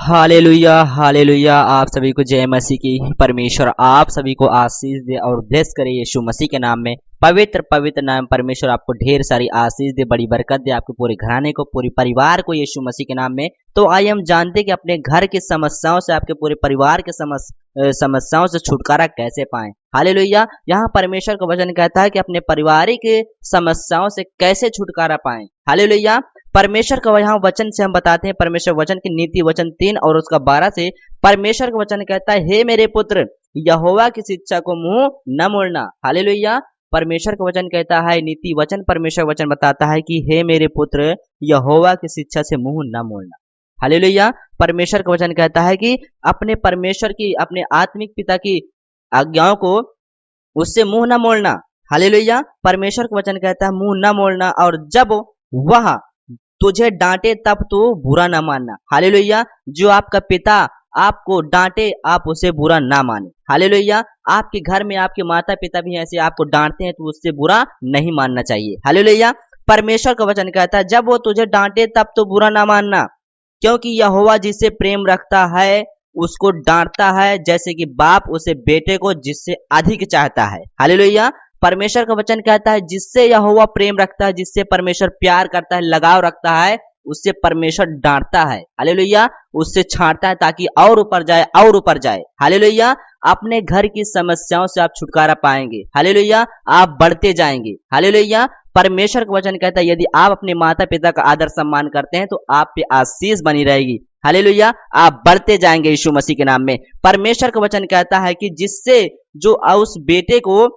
Hallelujah hallelujah. आप सभी को जय मसीह की। परमेश्वर आप सभी को आशीष दे और ब्लेस करे यीशु मसीह के नाम में। पवित्र पवित्र नाम परमेश्वर आपको ढेर सारी आशीष दे, बड़ी बरकत दे, आपके पूरे घराने को, पूरे परिवार को यीशु मसीह के नाम में। तो आइए हम जानते हैं कि अपने घर की समस्याओं से, आपके पूरे परिवार के समस्याओं से छुटकारा कैसे पाएं। हालेलुया। यहाँ परमेश्वर का वचन कहता है कि अपने पारिवारिक समस्याओं से कैसे छुटकारा पाएं। हालेलुया। परमेश्वर का यहाँ वचन से हम बताते हैं, परमेश्वर वचन की नीति वचन 3 और उसका 12 से परमेश्वर का वचन कहता है, हे मेरे पुत्र, यहोवा की शिक्षा को मुंह न मोड़ना। हालेलुया। परमेश्वर का वचन कहता है, नीति वचन परमेश्वर वचन बताता है कि हे मेरे पुत्र, यहोवा की शिक्षा से मुंह न मोड़ना। हालेलुया। परमेश्वर का वचन कहता है कि अपने परमेश्वर की, अपने आत्मिक पिता की आज्ञाओं को, उससे मुंह न मोड़ना। हालेलुया। परमेश्वर का वचन कहता है मुंह न मोड़ना, और जब वह तुझे डांटे तब तो बुरा ना मानना। हालेलुया। जो आपका पिता आपको डांटे, आप उसे बुरा ना माने। हालेलुया। आपके घर में आपके माता पिता भी ऐसे आपको डांटते हैं तो उससे बुरा नहीं मानना चाहिए। हालेलुया। परमेश्वर का वचन कहता है, जब वो तुझे डांटे तब तो बुरा ना मानना, क्योंकि यहोवा जिससे प्रेम रखता है उसको डांटता है, जैसे कि बाप उसे बेटे को जिससे अधिक चाहता है। हालेलुया। परमेश्वर का वचन कहता है, जिससे यहोवा प्रेम रखता है, जिससे परमेश्वर प्यार करता है, लगाव रखता है, उससे परमेश्वर डांटता है। हालेलुया। उससे छांटता है ताकि और ऊपर जाए, और ऊपर जाए। हालेलुया। अपने घर की समस्याओं से आप छुटकारा पाएंगे। हालेलुया। आप बढ़ते जाएंगे। हालेलुया। परमेश्वर का वचन कहता है, यदि आप अपने माता पिता का आदर सम्मान करते हैं तो आप पे आशीष बनी रहेगी। हालेलुया। आप बढ़ते जाएंगे यीशु मसीह के नाम में। परमेश्वर का वचन कहता है कि जिससे जो उस बेटे को,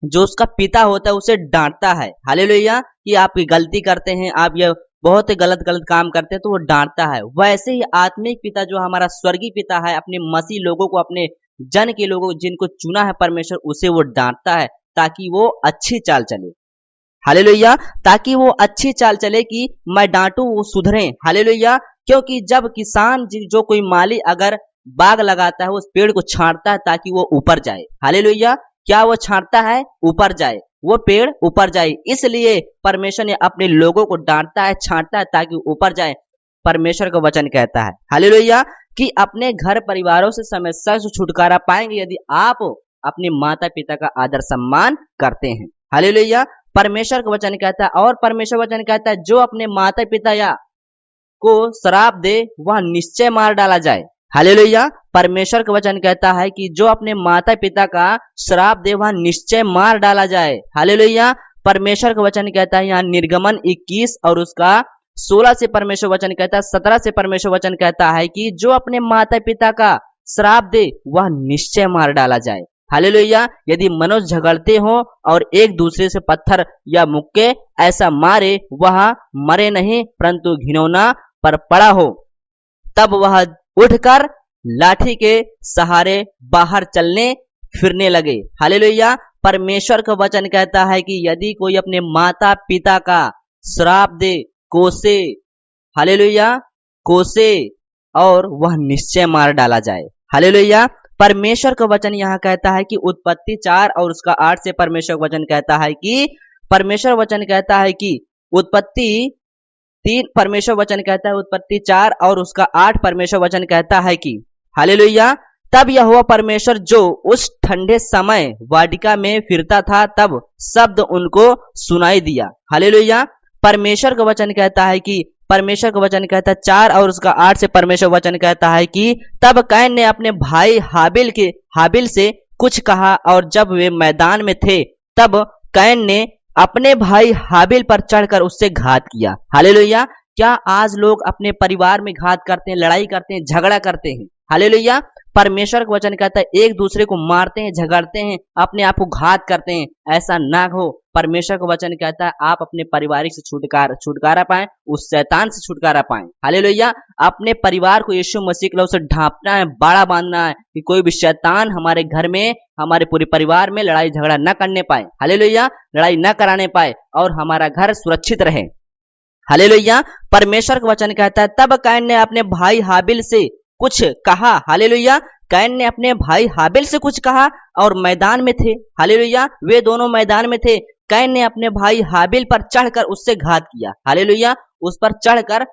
जो उसका पिता होता है, उसे डांटता है। हालेलुया। कि आप गलती करते हैं, आप ये बहुत गलत गलत काम करते हैं तो वो डांटता है। वैसे ही आत्मिक पिता, जो हमारा स्वर्गीय पिता है, अपने मसीह लोगों को, अपने जन के लोगों को, जिनको चुना है परमेश्वर, उसे वो डांटता है ताकि वो अच्छी चाल चले। हालेलुया। ताकि वो अच्छी चाल चले कि मैं डांटू वो सुधरे। हालेलुया। क्योंकि जब किसान जो कोई माली अगर बाग लगाता है, उस पेड़ को छांटता है ताकि वो ऊपर जाए। हालेलुया। क्या वो छांटता है? ऊपर जाए, वो पेड़ ऊपर जाए। इसलिए परमेश्वर ने अपने लोगों को डांटता है, छांटता है ताकि ऊपर जाए। परमेश्वर का वचन कहता है, हालेलुया, कि अपने घर परिवारों से, समस्या से छुटकारा पाएंगे यदि आप अपने माता पिता का आदर सम्मान करते हैं। हालेलुया। परमेश्वर का वचन कहता है, और परमेश्वर वचन कहता है, जो अपने माता पिता या को श्राप दे वह निश्चय मार डाला जाए। हालेलुया। परमेश्वर का वचन कहता है कि जो अपने माता पिता का श्राप दे वह निश्चय मार डाला जाए। हालेलुया। परमेश्वर का वचन कहता है, यहाँ निर्गमन 21 और उसका 16 से परमेश्वर वचन कहता है, 17 से परमेश्वर वचन कहता है कि जो अपने माता पिता का श्राप दे वह निश्चय मार डाला जाए। हालेलुया। यदि मनुष्य झगड़ते हो और एक दूसरे से पत्थर या मुक्के ऐसा मारे, वह मरे नहीं परंतु घिनौना पर पड़ा हो, तब वह उठकर लाठी के सहारे बाहर चलने फिरने लगे। हालेलुया। परमेश्वर का वचन कहता है कि यदि कोई अपने माता पिता का श्राप दे, कोसे, हालेलुया, कोसे, और वह निश्चय मार डाला जाए। हालेलुया। परमेश्वर का वचन यहाँ कहता है कि उत्पत्ति 4 और उसका 8 से परमेश्वर वचन कहता है कि, परमेश्वर वचन कहता है कि उत्पत्ति 3 परमेश्वर वचन कहता है, उत्पत्ति 4 और उसका 8 परमेश्वर वचन कहता है कि, हालेलुया, तब यहोवा परमेश्वर जो उस ठंडे समय वाटिका में फिरता था, तब शब्द उनको सुनाई दिया। हालेलुया। परमेश्वर का वचन कहता है कि, परमेश्वर का वचन कहता है 4 और उसका 8 से परमेश्वर वचन कहता है कि, तब कैन ने अपने भाई हाबिल से कुछ कहा, और जब वे मैदान में थे तब कैन ने अपने भाई हाबिल पर चढ़कर उससे घात किया। हालेलुया। क्या आज लोग अपने परिवार में घात करते हैं, लड़ाई करते हैं, झगड़ा करते हैं? हालेलुया। परमेश्वर का वचन कहता है एक दूसरे को मारते हैं, झगड़ते हैं, अपने आप को घात करते हैं। ऐसा ना हो। परमेश्वर का वचन कहता है आप अपने पारिवारिक से छुटकारा पाएं, उस शैतान से छुटकारा पाएं। हालेलुया। अपने परिवार को यीशु मसीह के लहू से ढांपना है, बाड़ा बांधना है कि कोई भी शैतान हमारे घर में, हमारे पूरे परिवार में लड़ाई झगड़ा न करने पाए। हालेलुया। लड़ाई न कराने पाए और हमारा घर सुरक्षित रहे। हालेलुया। परमेश्वर का वचन कहता है, तब कैन ने अपने भाई हाबिल से कुछ कहा। हालेलुया। कैन ने अपने भाई हाबिल से कुछ कहा और मैदान में थे। हालेलुया। वे दोनों मैदान में थे। कैन ने अपने भाई हाबिल पर चढ़कर उससे घात किया। हालेलुया। उस पर चढ़कर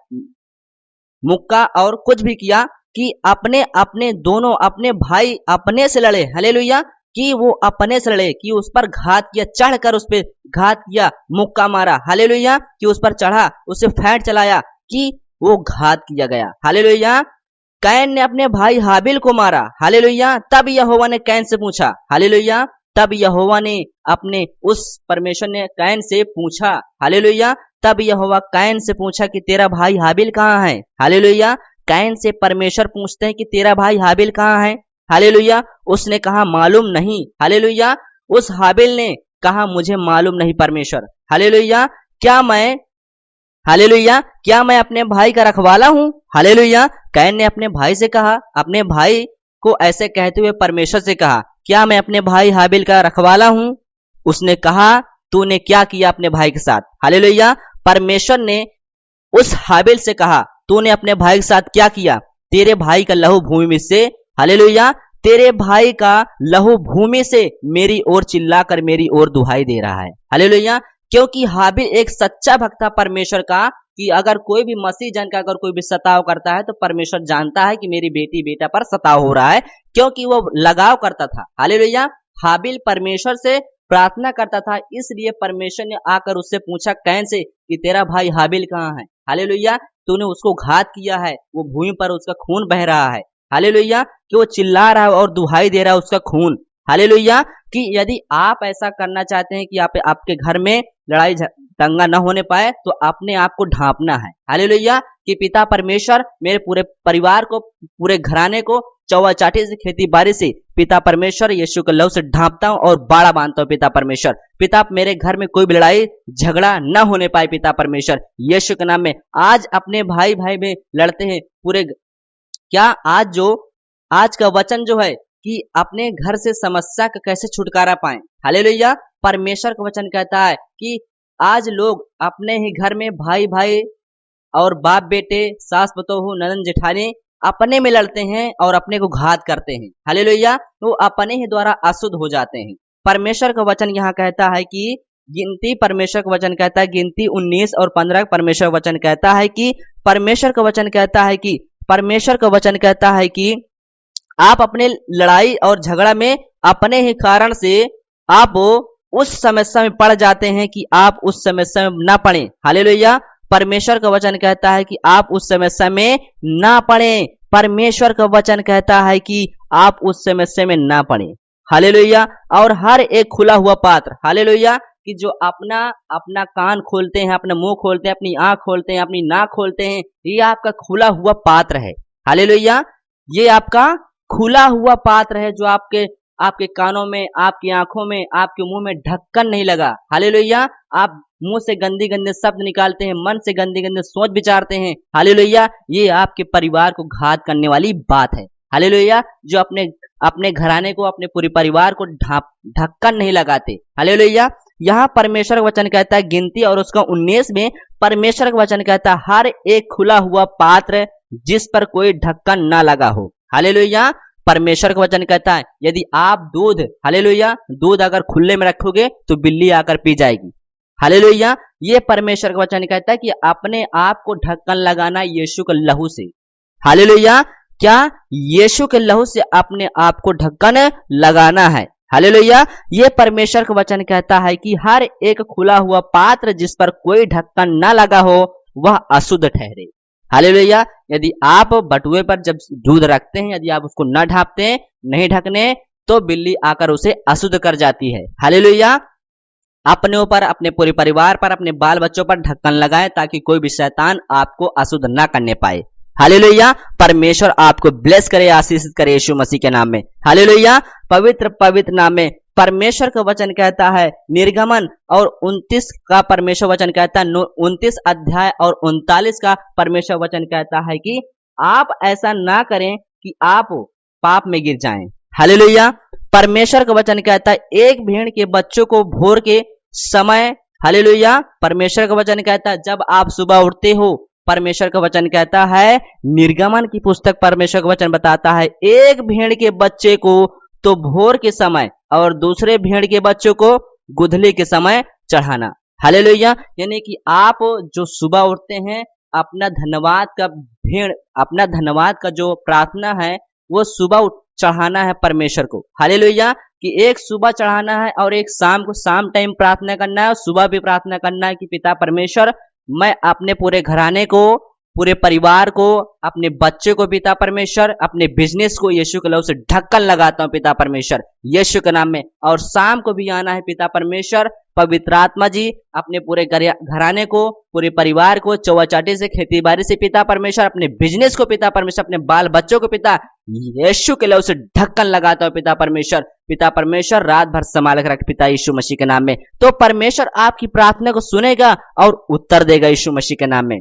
मुक्का और कुछ भी किया। कि अपने अपने दोनों अपने भाई अपने से लड़े, हालेलुया, कि वो अपने से लड़े, कि उस पर घात किया, चढ़कर उस पर घात किया, मुक्का मारा, हालेलुया, कि उस पर चढ़ा, उसे फैंट चलाया, कि वो घात किया गया, हालेलुया। कैन ने अपने भाई हाबिल को मारा, हालेलुया। तब यहोवा ने कैन से पूछा, हालेलुया, तब यहोवा ने अपने उस परमेश्वर ने कैन से पूछा, हालेलुया, तब यहोवा कैन से पूछा कि तेरा भाई हाबिल कहाँ है, हालेलुया। कैन से परमेश्वर पूछते हैं कि तेरा भाई हाबिल कहाँ है, हालेलुया। उसने कहा मालूम नहीं, हालेलुया। उस हाबिल ने कहा मुझे मालूम नहीं परमेश्वर, हालेलुया। क्या मैं, हालेलुया, क्या मैं अपने भाई का रखवाला हूं, हालेलुया। कैन ने अपने भाई से कहा, अपने भाई को ऐसे कहते हुए परमेश्वर से कहा, क्या मैं अपने भाई हाबिल का रखवाला हूं। उसने कहा तूने क्या किया अपने भाई के साथ, हालेलुया। परमेश्वर ने उस हाबिल से कहा तूने अपने भाई के साथ क्या किया, तेरे भाई का लहू भूमि में से, हालेलुया, तेरे भाई का लहू भूमि से मेरी ओर चिल्लाकर मेरी ओर दुहाई दे रहा है, हालेलुया। क्योंकि हाबिल एक सच्चा भक्त था परमेश्वर का, कि अगर कोई भी मसीह जन का अगर कोई भी सताव करता है तो परमेश्वर जानता है कि मेरी बेटी बेटा पर सताव हो रहा है, क्योंकि वो लगाव करता था, हालेलुया। हाबिल परमेश्वर से प्रार्थना करता था, इसलिए परमेश्वर ने आकर उससे पूछा कैन से कि तेरा भाई हाबिल कहाँ है, हालेलुया। तूने उसको घात किया है, वो भूमि पर उसका खून बह रहा है, हालेलुया, कि वो चिल्ला रहा है और दुहाई दे रहा है उसका खून, हालेलुया। कि यदि आप ऐसा करना चाहते हैं कि आपके घर में लड़ाई दंगा न होने पाए तो अपने आप को ढांपना है, हालेलुया। कि पिता परमेश्वर मेरे पूरे परिवार को, पूरे घराने को चौवा चाटी से, खेती बाड़ी से पिता परमेश्वर यीशु के लहू से ढांपता हूं और बाड़ा बांधता हूं पिता परमेश्वर। पिता मेरे घर में कोई भी लड़ाई झगड़ा न होने पाए पिता परमेश्वर, यीशु के नाम में। आज अपने भाई भाई में लड़ते हैं पूरे, क्या आज का वचन जो है कि अपने घर से समस्या का कैसे छुटकारा पाएं, हालेलुया। परमेश्वर का वचन कहता है कि आज लोग अपने ही घर में भाई भाई और बाप बेटे, सास बतोहू, ननद जेठानी अपने में लड़ते हैं और अपने को घात करते हैं, हालेलुया। तो अपने ही द्वारा अशुद्ध हो जाते हैं। परमेश्वर का वचन यहाँ कहता है कि गिनती, परमेश्वर का वचन कहता है गिनती 19 और 15, परमेश्वर का वचन कहता है कि परमेश्वर का वचन कहता है कि परमेश्वर का वचन कहता है कि आप अपने लड़ाई और झगड़ा में अपने ही कारण से आप उस समस्या में पड़ जाते हैं कि आप उस समस्या में ना पड़े, हालेलुया। परमेश्वर का वचन कहता है कि आप उस समस्या में ना पड़े, परमेश्वर का वचन कहता है कि आप उस समस्या में ना पड़े, हालेलुया। और हर एक खुला हुआ पात्र, हालेलुया, कि जो अपना अपना कान खोलते हैं, अपना मुंह खोलते हैं, अपनी आंख खोलते हैं, अपनी नाक खोलते हैं, ये आपका खुला हुआ पात्र है, हालेलुया। ये आपका खुला हुआ पात्र है जो आपके आपके कानों में, आपकी आंखों में, आपके मुंह में ढक्कन नहीं लगा, हालेलुया। आप मुंह से गंदी गंदे शब्द निकालते हैं, मन से गंदे गंदे सोच विचारते हैं, हालेलुया। ये आपके परिवार को घात करने वाली बात है, हालेलुया। जो अपने अपने घराने को, अपने पूरे परिवार को ढक्कन नहीं लगाते, हालेलुया। यहाँ परमेश्वर का वचन कहता है गिनती और उसका 19 में परमेश्वर का वचन कहता है हर एक खुला हुआ पात्र जिस पर कोई ढक्कन ना लगा हो, हालेलुया। परमेश्वर का वचन कहता है यदि आप दूध, हालेलुया, दूध अगर खुले में रखोगे तो बिल्ली आकर पी जाएगी, हालेलुया। ये परमेश्वर का वचन कहता है कि अपने आप को ढक्कन लगाना यीशु के लहू से, हालेलुया। क्या यीशु के लहू से अपने आप को ढक्कन लगाना है, हालेलुया। ये परमेश्वर का वचन कहता है कि हर एक खुला हुआ पात्र जिस पर कोई ढक्कन ना लगा हो वह अशुद्ध ठहरे, हालेलुया। यदि आप बटुए पर जब दूध रखते हैं, यदि आप उसको न ढांपते हैं, नहीं ढकने, तो बिल्ली आकर उसे अशुद्ध कर जाती है, हालेलुया। अपने ऊपर, अपने पूरे परिवार पर, अपने बाल बच्चों पर ढक्कन लगाएं ताकि कोई भी शैतान आपको अशुद्ध ना करने पाए, हालेलुया। परमेश्वर आपको ब्लेस करे, आशीषित करे यीशु मसीह के नाम में, हालेलुया। पवित्र पवित्र नाम में परमेश्वर का वचन कहता है निर्गमन और 29 का परमेश्वर वचन कहता है 29 अध्याय और 39 का परमेश्वर वचन कहता है कि आप ऐसा ना करें कि आप पाप में गिर जाएं, हालेलुया। परमेश्वर का वचन कहता है एक भेड़ के बच्चों को भोर के समय, हालेलुया। परमेश्वर का वचन कहता है जब आप सुबह उठते हो, परमेश्वर का वचन कहता है निर्गमन की पुस्तक परमेश्वर का वचन बताता है एक भेड़ के बच्चे को तो भोर के समय और दूसरे भेड़ के बच्चों को गुधली के समय चढ़ाना, हालेलुया। यानी कि आप जो सुबह उठते हैं अपना धन्यवाद का जो प्रार्थना है वो सुबह चढ़ाना है परमेश्वर को। हालेलुया। कि एक सुबह चढ़ाना है और एक शाम को, शाम टाइम प्रार्थना करना है और सुबह भी प्रार्थना करना है कि पिता परमेश्वर, मैं अपने पूरे घराने को, पूरे परिवार को, अपने बच्चे को पिता परमेश्वर, अपने बिजनेस को यीशु के लहू से ढक्कन लगाता हूं पिता परमेश्वर यीशु के नाम में। और शाम को भी आना है पिता परमेश्वर, पवित्र आत्मा जी अपने पूरे घराने को, पूरे परिवार को, चौवाचाटी से, खेती बाड़ी से पिता परमेश्वर, अपने बिजनेस को पिता परमेश्वर, अपने बाल बच्चों को पिता यीशु के लहू से ढक्कन लगाता हूं पिता परमेश्वर। पिता परमेश्वर रात भर संभाल कर रख पिता यीशु मसीह के नाम में। तो परमेश्वर आपकी प्रार्थना को सुनेगा और उत्तर देगा यीशु मसीह के नाम में।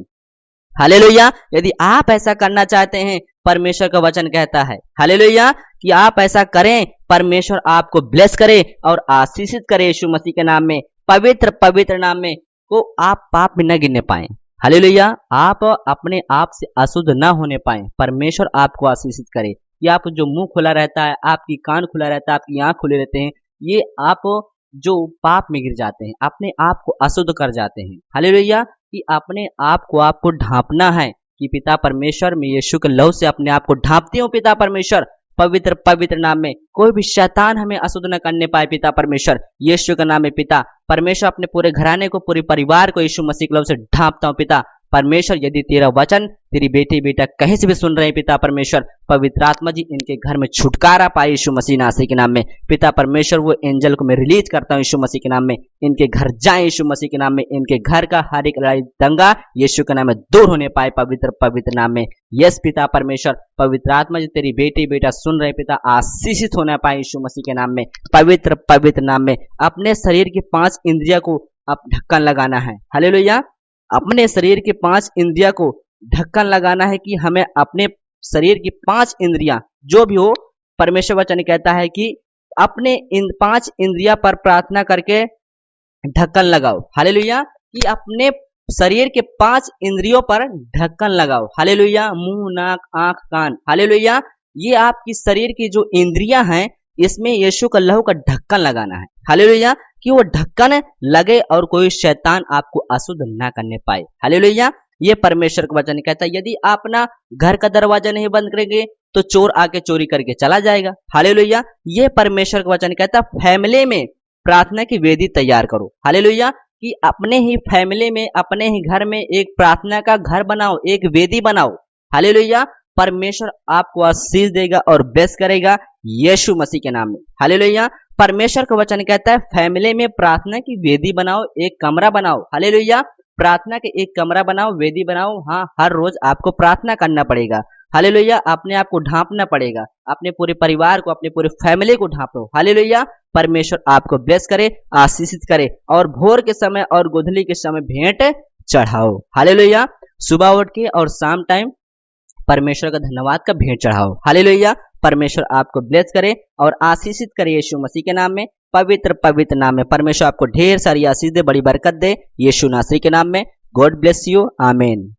हालेलुया। यदि आप ऐसा करना चाहते हैं, परमेश्वर का वचन कहता है हालेलुया कि आप ऐसा करें, परमेश्वर आपको ब्लेस करे और आशीषित करे यीशु मसीह के नाम में, पवित्र पवित्र नाम में, को आप पाप में न गिनने पाए। हालेलुया। आप अपने आप से अशुद्ध न होने पाए, परमेश्वर आपको आशीषित करे। कि आप जो मुंह खुला रहता है, आपकी कान खुला रहता है, आपकी आंख खुले रहते हैं, ये आप जो पाप में गिर जाते हैं, अपने आप को अशुद्ध कर जाते हैं। हालेलुया। कि अपने आप को आपको ढांपना है कि पिता परमेश्वर, मैं यीशु के लहू से अपने आप को ढांपती हूँ पिता परमेश्वर, पवित्र पवित्र नाम में। कोई भी शैतान हमें अशुद्ध न करने पाए पिता परमेश्वर यीशु के नाम में। पिता परमेश्वर अपने पूरे घराने को, पूरे परिवार को यीशु मसीह के लहू से ढांपता हूँ पिता परमेश्वर। यदि तेरा वचन तेरी बेटी बेटा कहीं से भी सुन रहे हैं पिता परमेश्वर, पवित्र आत्मा जी इनके घर में छुटकारा पाए यीशु मसीह नासरी के नाम में। पिता परमेश्वर वो एंजल को मैं रिलीज करता हूँ यीशु मसीह के नाम में, इनके घर जाए यीशु मसीह के नाम में। इनके घर का हर एक लड़ाई दंगा यीशु के नाम में दूर होने पाए पवित्र पवित्र नाम में। यस पिता परमेश्वर, पवित्र आत्मा जी तेरी बेटी बेटा सुन रहे पिता, आशीषित होना पाए यीशु मसीह के नाम में, पवित्र पवित्र नाम में। अपने शरीर की 5 इंद्रिया को अब ढक्कन लगाना है। हालेलुया। अपने शरीर के 5 इंद्रिया को ढक्कन लगाना है कि हमें अपने शरीर की 5 इंद्रियां जो भी हो, परमेश्वर वचन कहता है कि अपने इन 5 इंद्रिया पर प्रार्थना करके ढक्कन लगाओ। हालेलुया। कि अपने शरीर के 5 इंद्रियों पर ढक्कन लगाओ। हालेलुया। मुंह, नाक, आंख, कान। हालेलुया। ये आपकी शरीर की जो इंद्रियां हैं, इसमें यीशु का लहू का ढक्कन लगाना है। हालेलुया। कि वो ढक्कन लगे और कोई शैतान आपको अशुद्ध ना करने पाए। हालेलुया। ये परमेश्वर का वचन कहता है। यदि आप अपना घर का दरवाजा नहीं बंद करेंगे तो चोर आके चोरी करके चला जाएगा। हालेलुया। ये परमेश्वर का वचन कहता है फैमिली में प्रार्थना की वेदी तैयार करो। हालेलुया। कि अपने ही फैमिली में, अपने ही घर में एक प्रार्थना का घर बनाओ, एक वेदी बनाओ। हालेलुया। परमेश्वर आपको आशीष देगा और ब्लेस करेगा यीशु मसीह के नाम में। हालेलुया। परमेश्वर का वचन कहता है फैमिली में प्रार्थना की वेदी बनाओ, एक कमरा बनाओ। हालेलुया। प्रार्थना के एक कमरा बनाओ, वेदी बनाओ। हाँ, हर रोज आपको प्रार्थना करना पड़ेगा। हालेलुया। अपने आप को ढांपना पड़ेगा, अपने पूरे परिवार को, अपने पूरे फैमिली को ढांपो। हालेलुया। परमेश्वर आपको ब्लेस करे, आशीषित करे। और भोर के समय और गोधूली के समय भेंट चढ़ाओ। हालेलुया। सुबह उठ के और शाम टाइम परमेश्वर का धन्यवाद का भेंट चढ़ाओ। हालेलुया। परमेश्वर आपको ब्लेस करे और आशीषित करे यीशु मसीह के नाम में, पवित्र पवित्र नाम में। परमेश्वर आपको ढेर सारी आशीष दे, बड़ी बरकत दे यीशु नासरी के नाम में। God bless you. आमीन।